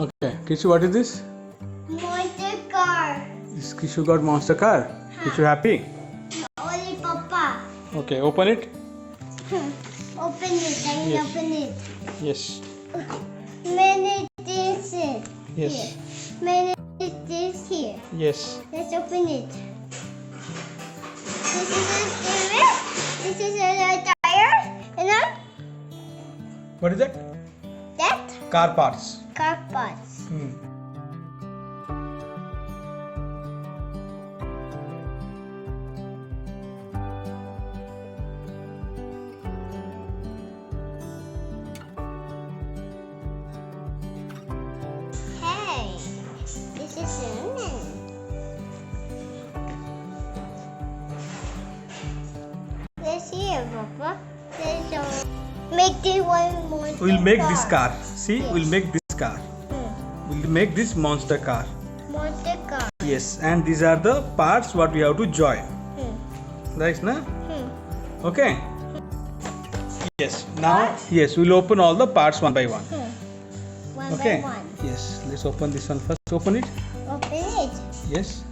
Okay, Krishu, what is this? Monster car. This Krishu got monster car. Krishu happy? Only Papa. Okay, open it. Open it. I will Yes. open it. Yes. Many things here. Yes. Many things here. Yes. Let's open it. This is a steering. This is a tire. And then What is that? that Car parts. car parts. Hey, this is cinnamon. Let's see it, Papa. Let's make this one more. We'll make this car. See, Yes. we'll make this car. We'll make this monster car. Monster car. Yes, and these are the parts what we have to join. Right, na? Okay. Yes. Now, yes, we'll open all the parts one by one. One Okay. by one. Yes. Let's open this one first. Open it. Open it. Yes.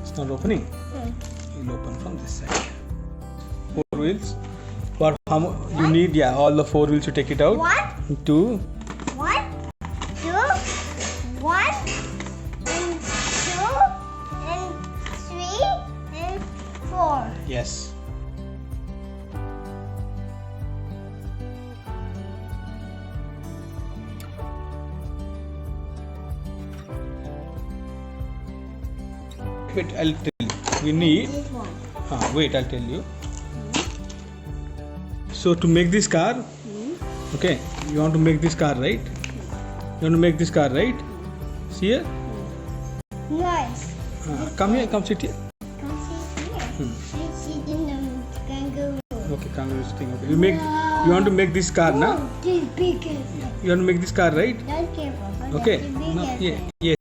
It's not opening. We'll open from this side. 4 wheels. For how you need? Yeah, all the 4 wheels. You take it out. 1, 2. 1, 2, 1, and 2, and 3, and 4. Yes. Wait, I'll tell you. We need. This one. Wait, I'll tell you. So to make this car, okay, you want to make this car, right? You want to make this car, right? See here. Nice. Come here. Come sit here. Come sit here. I sit in the kangaroo. Okay, come sitting. Okay, you make. You want to make this car, na? Oh, this bigger. You want to make this car, right? Don't care, Papa. Okay. That's the No, biggest yeah, one. yes.